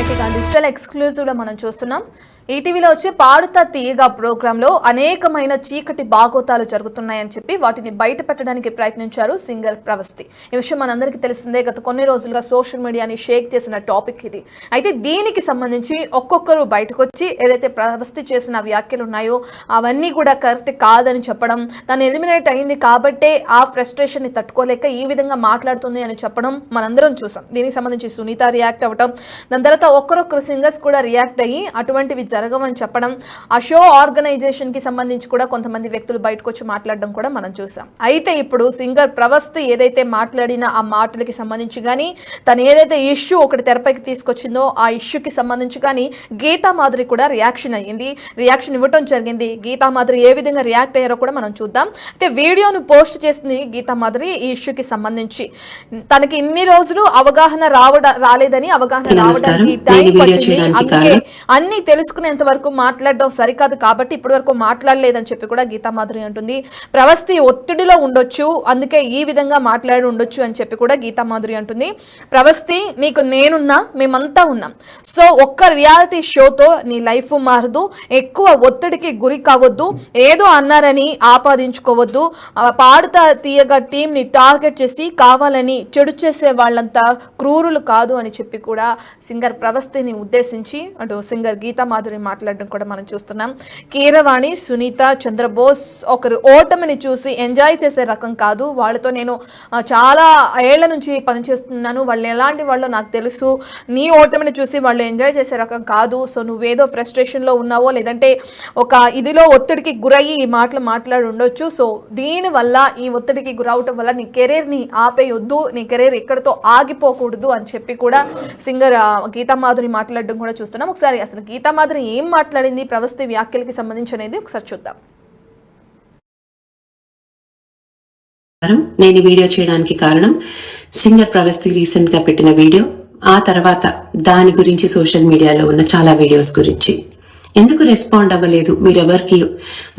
అయితే digital exclusive లో మనం చూస్తున్నాం. ఈటీవీలో వచ్చే పాడుతా తీయగా ప్రోగ్రామ్ లో అనేకమైన చీకటి బాగోతాలు జరుగుతున్నాయని చెప్పి వాటిని బయట పెట్టడానికి ప్రయత్నించారు సింగర్ ప్రవస్తి. ఈ విషయం మనందరికీ తెలిసిందే. గత కొన్ని రోజులుగా సోషల్ మీడియాని షేక్ చేసిన టాపిక్ ఇది. అయితే దీనికి సంబంధించి ఒక్కొక్కరు బయటకు వచ్చి ఏదైతే ప్రవస్తి చేసిన వ్యాఖ్యలు ఉన్నాయో అవన్నీ కూడా కరెక్ట్ కాదని చెప్పడం, తను ఎలిమినేట్ అయింది కాబట్టే ఆ ఫ్రస్ట్రేషన్ ని తట్టుకోలేక ఈ విధంగా మాట్లాడుతుంది అని చెప్పడం మనందరం చూసాం. దీనికి సంబంధించి సునీత రియాక్ట్ అవ్వడం, దాని తర్వాత ఒక్కరొక్కరు సింగర్స్ కూడా రియాక్ట్ అయ్యి అటువంటివి జరగవని చెప్పడం, ఆ షో ఆర్గనైజేషన్ కి సంబంధించి కూడా కొంతమంది వ్యక్తులు బయటకు వచ్చి మాట్లాడడం కూడా మనం చూసాం. అయితే ఇప్పుడు సింగర్ ప్రవస్తి ఏదైతే మాట్లాడిన ఆ మాటలకి సంబంధించి కానీ, తను ఏదైతే ఇష్యూ ఒకటి తెరపైకి తీసుకొచ్చిందో ఆ ఇష్యూకి సంబంధించి కానీ గీతా మాధురి కూడా రియాక్షన్ ఇవ్వటం జరిగింది. గీతా మాధురి ఏ విధంగా రియాక్ట్ అయ్యారో కూడా మనం చూద్దాం. అయితే వీడియోను పోస్ట్ చేసింది గీతా మాధురి ఈ ఇష్యూకి సంబంధించి. తనకి ఇన్ని రోజులు అవగాహన రాలేదని, అవగాహన రావడానికి టైం పట్టింది, అందుకే అన్ని తెలుసుకునేంత వరకు మాట్లాడడం సరికాదు కాబట్టి ఇప్పటి వరకు మాట్లాడలేదని చెప్పి కూడా గీతా మాధురి అంటుంది. ప్రవస్తి ఒత్తిడిలో ఉండొచ్చు, అందుకే ఈ విధంగా మాట్లాడి ఉండొచ్చు అని చెప్పి కూడా గీతా మాధురి అంటుంది. ప్రవస్తి, నీకు నేనున్నా, మేమంతా ఉన్నాం. సో ఒక్క రియాలిటీ షోతో నీ లైఫ్ మారదు. ఎక్కువ ఒత్తిడికి గురి కావద్దు, ఏదో అన్నారని ఆపాదించుకోవద్దు. పాడుతా తీయగా టీం ని టార్గెట్ చేసి కావాలని చెడు చేసే వాళ్ళంతా క్రూరులు కాదు అని చెప్పి కూడా సింగర్ ప్రవస్తిని ఉద్దేశించి అటు సింగర్ గీతా మాధురి మాట్లాడడం కూడా మనం చూస్తున్నాం. కీరవాణి, సునీత, చంద్రబోస్ ఒకరు ఓటమిని చూసి ఎంజాయ్ చేసే రకం కాదు. వాళ్ళతో నేను చాలా ఏళ్ల నుంచి పనిచేస్తున్నాను, వాళ్ళు ఎలాంటి వాళ్ళో నాకు తెలుసు. నీ ఓటమిని చూసి వాళ్ళు ఎంజాయ్ చేసే రకం కాదు. సో నువ్వేదో ఫ్రస్ట్రేషన్లో ఉన్నావో, లేదంటే ఒక ఇదిలో ఒత్తిడికి గురయ్యి ఈ మాటలు మాట్లాడి ఉండొచ్చు. సో దీనివల్ల, ఈ ఒత్తిడికి గురవటం వల్ల నీ కెరీర్ని ఆపేయొద్దు, నీ కెరీర్ ఎక్కడితో ఆగిపోకూడదు అని చెప్పి కూడా సింగర్ గీతా మాధురి మాట్లాడడం కూడా చూస్తున్నాం. ఒకసారి అసలు గీతా మాధురి ఏం మాట్లాడింది ప్రవస్తి వ్యాఖ్యలకి సంబంధించి అనేది ఒకసారి చూద్దాం. నేను వీడియో చేయడానికి కారణం సింగర్ ప్రవస్తి రీసెంట్ గా పెట్టిన వీడియో, ఆ తర్వాత దాని గురించి సోషల్ మీడియాలో ఉన్న చాలా వీడియోస్ గురించి. ఎందుకు రెస్పాండ్ అవ్వలేదు, మీరెవరికి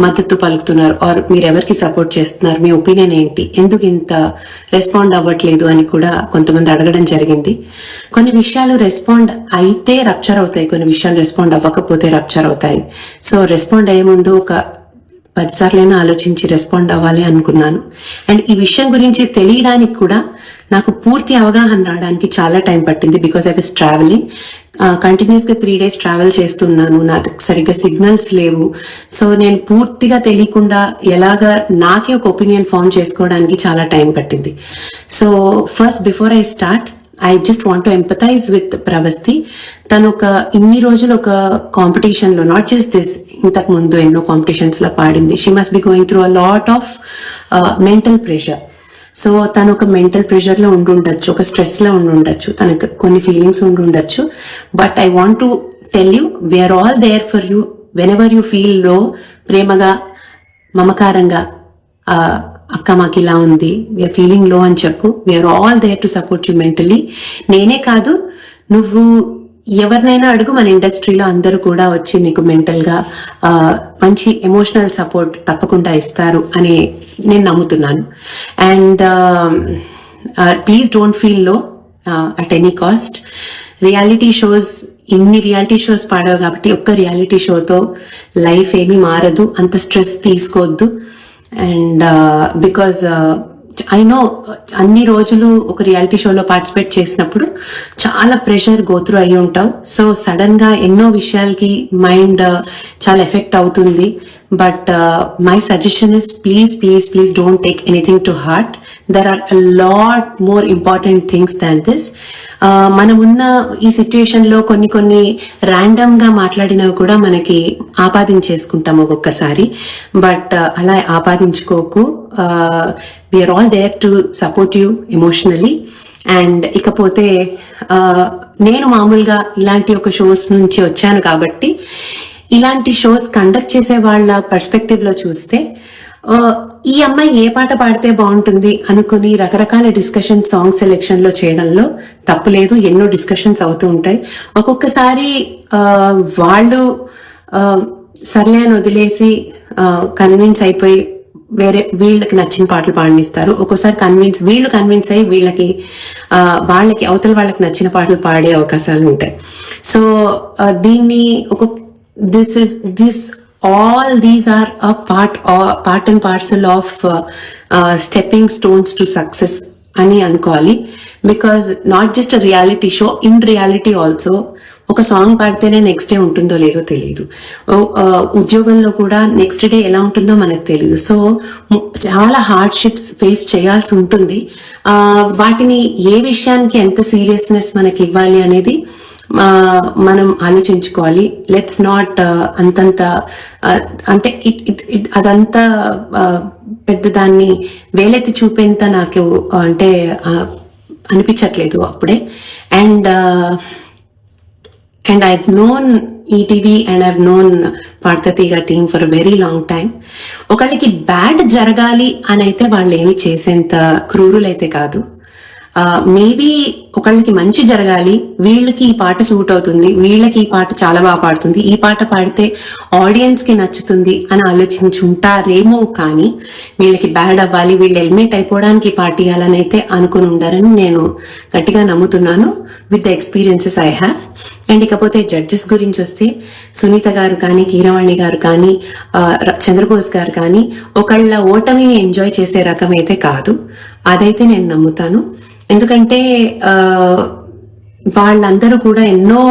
మద్దతు పలుకుతున్నారు, ఆర్ మీరెవరికి సపోర్ట్ చేస్తున్నారు, మీ ఒపీనియన్ ఏంటి, ఎందుకు ఇంత రెస్పాండ్ అవ్వట్లేదు అని కూడా కొంతమంది అడగడం జరిగింది. కొన్ని విషయాలు రెస్పాండ్ అయితే రప్చర్ అవుతాయి, కొన్ని విషయాలు రెస్పాండ్ అవ్వకపోతే రప్చర్ అవుతాయి. సో రెస్పాండ్ అయ్యే ముందు ఒక 10 సార్లైనా ఆలోచించి రెస్పాండ్ అవ్వాలి అనుకున్నాను. అండ్ ఈ విషయం గురించి తెలియడానికి కూడా నాకు పూర్తి అవగాహన రావడానికి చాలా టైం పట్టింది. Because I was travelling, continuous గా 3 days ట్రావెల్ చేస్తున్నాను, నాకు సరిగ్గా సిగ్నల్స్ లేవు. సో నేను పూర్తిగా తెలియకుండా ఎలాగా నాకే ఒక ఒపీనియన్ ఫార్మ్ చేసుకోవడానికి చాలా టైం పట్టింది. So first before I start, I just want to empathise with Pravasthi. తను ఇన్ని రోజులు ఒక కాంపిటీషన్ లో, నాట్ జస్ట్ దిస్, ఇంతకు ముందు ఎన్నో కాంపిటీషన్స్ లో పాడింది. She must be going through a lot of mental pressure. So తను ఒక మెంటల్ ప్రెషర్ లో ఉండుండొచ్చు, ఒక స్ట్రెస్ లో ఉండుండొచ్చు, తనకు కొన్ని ఫీలింగ్స్ ఉండుండొచ్చు. But I want to tell you, we're all there for you whenever you feel low. ప్రేమగా, మమకారంగా, అక్క మాకు ఇలా ఉంది, వీఆర్ ఫీలింగ్ లో అని చెప్పు. We are all there to support you mentally. నేనే కాదు, నువ్వు ఎవరినైనా అడుగు, మన ఇండస్ట్రీలో అందరూ కూడా వచ్చి నీకు మెంటల్ గా మంచి ఎమోషనల్ సపోర్ట్ తప్పకుండా ఇస్తారు అని నేను నమ్ముతున్నాను. అండ్ ప్లీజ్ డోంట్ ఫీల్ లో at any cost. Reality shows, ఇన్ని రియాలిటీ షోస్ పాడావు కాబట్టి ఒక్క రియాలిటీ షోతో లైఫ్ ఏమీ మారదు, అంత స్ట్రెస్ తీసుకోవద్దు. అండ్ బికాజ్ ఐ నో అన్ని రోజులు ఒక రియాలిటీ షోలో పార్టిసిపేట్ చేసినప్పుడు చాలా ప్రెషర్ గోత్రూ అయి ఉంటావు. సో సడన్ గా ఎన్నో విషయాలకి మైండ్ చాలా ఎఫెక్ట్ అవుతుంది. But my suggestion is please don't take anything to heart. There are a lot more important things than this. మనం ఉన్న ఈ సిచ్యుయేషన్ లో కొన్ని ర్యాండమ్ గా మాట్లాడినవి కూడా మనకి ఆపాదించేసుకుంటాం ఒక్కొక్కసారి. బట్ అలా ఆపాదించుకోకు. We're all there to support you emotionally. And ఇకపోతే నేను మామూలుగా ఇలాంటి ఒక షోస్ నుంచి వచ్చాను కాబట్టి, ఇలాంటి షోస్ కండక్ట్ చేసే వాళ్ళ పర్స్పెక్టివ్ లో చూస్తే, ఈ అమ్మాయి ఏ పాట పాడితే బాగుంటుంది అనుకుని రకరకాల డిస్కషన్ సాంగ్ సెలెక్షన్ లో చేయడంలో తప్పులేదు. ఎన్నో డిస్కషన్స్ అవుతూ ఉంటాయి. ఒక్కొక్కసారి వాళ్ళు సర్లే అని వదిలేసి కన్విన్స్ అయిపోయి వేరే వీళ్ళకి నచ్చిన పాటలు పాడనిస్తారు. ఒక్కోసారి వీళ్ళు కన్విన్స్ అయ్యి వాళ్ళకి అవతల వాళ్ళకి నచ్చిన పాటలు పాడే అవకాశాలు ఉంటాయి. సో దీన్ని all these are a part and parcel of stepping stones to success అని అనుకోవాలి. Because not just a reality show, in reality also ఒక సాంగ్ పాడితేనే నెక్స్ట్ డే ఉంటుందో లేదో తెలియదు. ఉద్యోగంలో కూడా నెక్స్ట్ డే ఎలా ఉంటుందో మనకు తెలియదు. సో చాలా హార్డ్షిప్స్ ఫేస్ చేయాల్సి ఉంటుంది. వాటిని ఏ విషయానికి ఎంత సీరియస్నెస్ మనకి ఇవ్వాలి అనేది మనం ఆలోచించుకోవాలి. లెట్స్ నాట్ అంతంత అంటే అదంతా పెద్ద దాన్ని వేలెత్తి చూపేంత నాకు అంటే అనిపించట్లేదు అప్పుడే. And I've known ETV and I've known Padutha Theeyaga team for very long time. ఒకళ్ళకి బ్యాడ్ జరగాలి అని అయితే వాళ్ళు ఏమి చేసేంత క్రూరులైతే కాదు. మేబీ ఒకళ్ళకి మంచి జరగాలి, వీళ్ళకి ఈ పాట సూట్ అవుతుంది, వీళ్ళకి ఈ పాట చాలా బాగా పాడుతుంది, ఈ పాట పాడితే ఆడియన్స్ కి నచ్చుతుంది అని ఆలోచించుంటారేమో. కానీ వీళ్ళకి బ్యాడ్ అవ్వాలి, వీళ్ళు ఎలిమినేట్ అయిపోవడానికి ఈ పాట ఇవ్వాలని అయితే అనుకుని ఉండారని నేను గట్టిగా నమ్ముతున్నాను with the experiences I have. And ఇకపోతే జడ్జెస్ గురించి వస్తే సునీత గారు కానీ, కీరవాణి గారు కానీ, చంద్రబోస్ గారు కానీ ఒకళ్ళ ఓటమిని ఎంజాయ్ చేసే రకం అయితే కాదు. అదైతే నేను నమ్ముతాను. ఎందుకంటే వాళ్ళందరూ కూడా ఎన్నో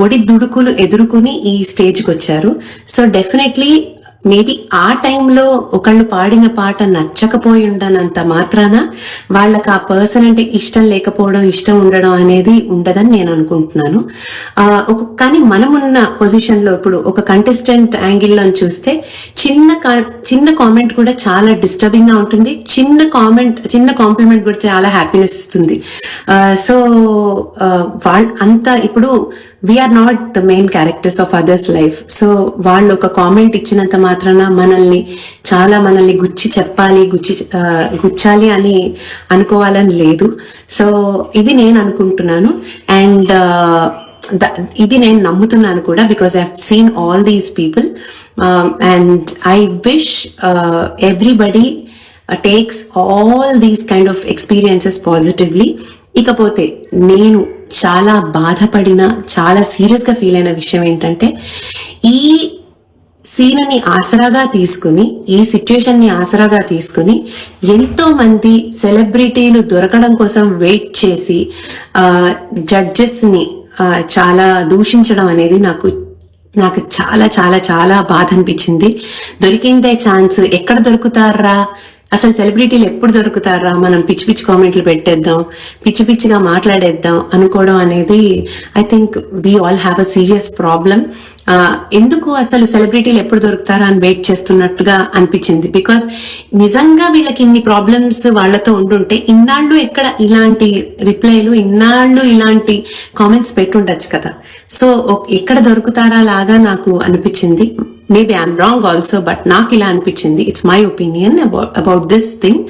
ఒడిదుడుకులు ఎదుర్కొని ఈ స్టేజ్కి వచ్చారు. సో డెఫినెట్లీ మేబీ ఆ టైంలో ఒకళ్ళు పాడిన పాట నచ్చకపోయి ఉండనంత మాత్రాన వాళ్ళకి ఆ పర్సన్ అంటే ఇష్టం లేకపోవడం, ఇష్టం ఉండడం అనేది ఉండదని నేను అనుకుంటున్నాను. కానీ మనమున్న పొజిషన్ లో ఇప్పుడు ఒక కంటెస్టెంట్ యాంగిల్లో చూస్తే చిన్న కామెంట్ కూడా చాలా డిస్టర్బింగ్ గా ఉంటుంది, చిన్న కాంప్లిమెంట్ కూడా చాలా హ్యాపీనెస్ ఇస్తుంది. సో అంతా ఇప్పుడు we are not the main characters of others life. So వాళ్ళు ఒక కామెంట్ ఇచ్చినంత మాత్రాన మనల్ని గుచ్చాలి అని అనుకోవాలని లేదు. సో ఇది నేను అనుకుంటున్నాను. అండ్ ఇది నేను నమ్ముతున్నాను కూడా, because I have seen all these people. And I wish everybody takes all these kind of experiences positively. ఇకపోతే నేను చాలా బాధపడిన, చాలా సీరియస్ గా ఫీల్ అయిన విషయం ఏంటంటే, ఈ సీన్ని ఆసరాగా తీసుకుని, ఈ సిచ్యుయేషన్ ని ఆసరాగా తీసుకుని ఎంతో మంది సెలబ్రిటీలు దొరకడం కోసం వెయిట్ చేసి జడ్జెస్ ని చాలా దూషించడం అనేది నాకు చాలా చాలా చాలా బాధ అనిపించింది. దొరికిందే ఛాన్స్, ఎక్కడ దొరుకుతారా అసలు సెలబ్రిటీలు ఎప్పుడు దొరుకుతారా, మనం పిచ్చి పిచ్చి కామెంట్లు పెట్టేద్దాం, పిచ్చి పిచ్చిగా మాట్లాడేద్దాం అనుకోవడం అనేది I think we all have a serious problem. ఎందుకు అసలు సెలబ్రిటీలు ఎప్పుడు దొరుకుతారా అని వెయిట్ చేస్తున్నట్టుగా అనిపించింది. బికాస్ నిజంగా వీళ్ళకి ఇన్ని ప్రాబ్లమ్స్ వాళ్ళతో ఉండుంటే ఇన్నాళ్ళు ఎక్కడ ఇలాంటి రిప్లైలు, ఇన్నాళ్ళు ఇలాంటి కామెంట్స్ పెట్టుండొచ్చు కదా. సో ఎక్కడ దొరుకుతారా లాగా నాకు అనిపించింది. Maybe I'm wrong also, but నాకు ఇలా అనిపించింది. It's my opinion about this thing,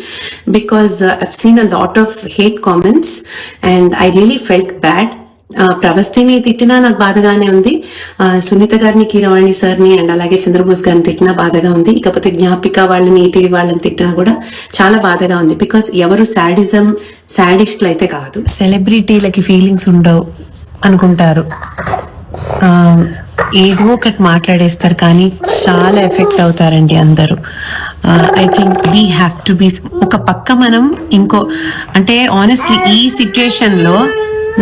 because I've seen a lot of hate comments and I really felt bad. ప్రవస్తిని తిట్టినా నాకు బాధగానే ఉంది, సునీత గారిని, కీరవాణి సార్ని అండ్ అలాగే చంద్రబోస్ గారిని తిట్టినా బాధగా ఉంది. ఇకపోతే జ్ఞాపిక వాళ్ళని, ఈటీవీ వాళ్ళని తిట్టినా కూడా చాలా బాధగా ఉంది. బికాస్ ఎవరు సాడిస్ట్లు అయితే కాదు. సెలబ్రిటీలకి ఫీలింగ్స్ ఉండవు అనుకుంటారు, ఏదో ఒకటి మాట్లాడేస్తారు, కానీ చాలా ఎఫెక్ట్ అవుతారండి అందరూ. I think we have to be ఒక పక్క మనం అంటే ఆనెస్ట్లీ ఈ సిచ్యుయేషన్ లో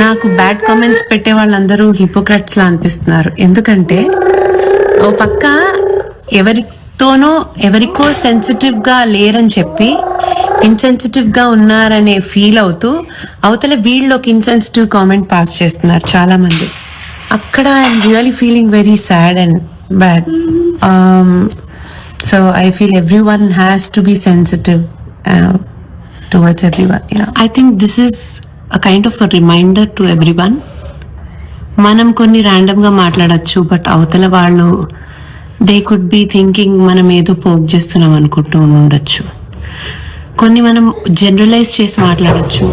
నాకు బ్యాడ్ కామెంట్స్ పెట్టే వాళ్ళందరూ హిపోక్రట్స్ లా అనిపిస్తున్నారు. ఎందుకంటే ఓ పక్క ఎవరికో సెన్సిటివ్ గా లేరని చెప్పి ఇన్సెన్సిటివ్ గా ఉన్నారనే ఫీల్ అవుతూ అవతల వీళ్ళు ఒక ఇన్సెన్సిటివ్ కామెంట్ పాస్ చేస్తున్నారు చాలా మంది. అక్కడ I'm really feeling very sad and bad. So I feel everyone has to be sensitive towards everyone. I think this is a kind of a reminder to everyone. మనం కొన్ని random గా మాట్లాడచ్చు, but అవతల వాళ్ళు దే కుడ్ బి థింకింగ్ మనం ఏదో poke చేస్తున్నాం అనుకుంటూ ఉండొచ్చు. కొన్ని మనం జనరలైజ్ చేసి మాట్లాడచ్చు,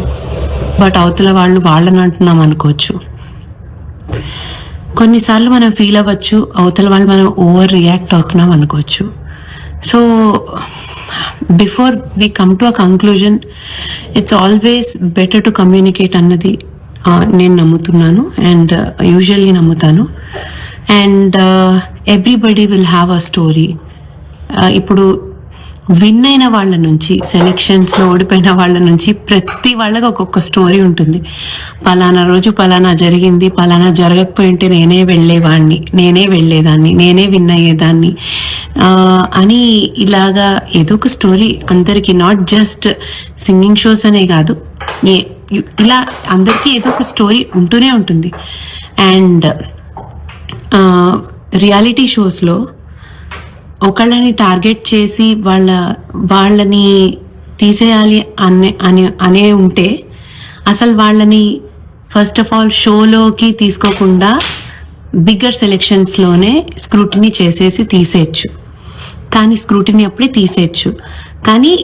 బట్ అవతల వాళ్ళని అంటున్నాం అనుకోవచ్చు. కొన్నిసార్లు మనం ఫీల్ అవ్వచ్చు, అవతల వాళ్ళు మనం ఓవర్ రియాక్ట్ అవుతున్నాం అనుకోవచ్చు. So before we come to a conclusion it's always better to communicate అన్నది నేను నమ్ముతున్నాను అండ్ యూజువల్లీ నమ్ముతాను. And everybody will have a story. ఇప్పుడు విన్ అయిన వాళ్ళ నుంచి, సెలెక్షన్స్లో ఓడిపోయిన వాళ్ళ నుంచి ప్రతి వాళ్ళకి ఒక్కొక్క స్టోరీ ఉంటుంది. పలానా రోజు పలానా జరిగింది, పలానా జరగకపోయింటే నేనే వెళ్ళేవాడిని, నేనే వెళ్ళేదాన్ని, నేనే విన్ అయ్యేదాన్ని అని ఇలాగా ఏదో ఒక స్టోరీ అందరికీ, నాట్ జస్ట్ సింగింగ్ షోస్ అనే కాదు, ఇలా అందరికీ ఏదో ఒక స్టోరీ ఉంటూనే ఉంటుంది. అండ్ రియాలిటీ షోస్లో ఒకళ్ళని టార్గెట్ చేసి వాళ్ళని తీసేయాలి అనే ఉంటే అసలు వాళ్ళని ఫస్ట్ ఆఫ్ ఆల్ షోలోకి తీసుకోకుండా బిగ్గర్ సెలెక్షన్స్లోనే స్క్రూటినీ చేసేసి తీసేయచ్చు. కానీ స్క్రూటినీ అప్పుడే తీసేయచ్చు. కానీ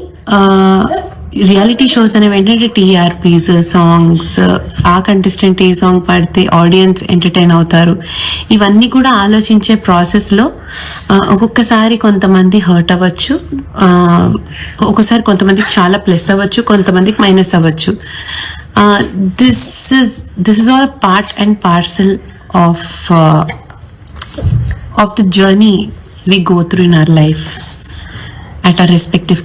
రియాలిటీ షోస్ అనేవి ఏంటంటే టీఆర్పీస్, సాంగ్స్, ఆ కంటెస్టెంట్ ఏ సాంగ్ పాడితే ఆడియన్స్ ఎంటర్టైన్ అవుతారు, ఇవన్నీ కూడా ఆలోచించే ప్రాసెస్లో ఒక్కొక్కసారి కొంతమంది హర్ట్ అవ్వచ్చు, ఒక్కొక్కసారి కొంతమందికి చాలా ప్లస్ అవ్వచ్చు, కొంతమందికి మైనస్ అవ్వచ్చు. This is all part and parcel of the journey we go through in our life at our respective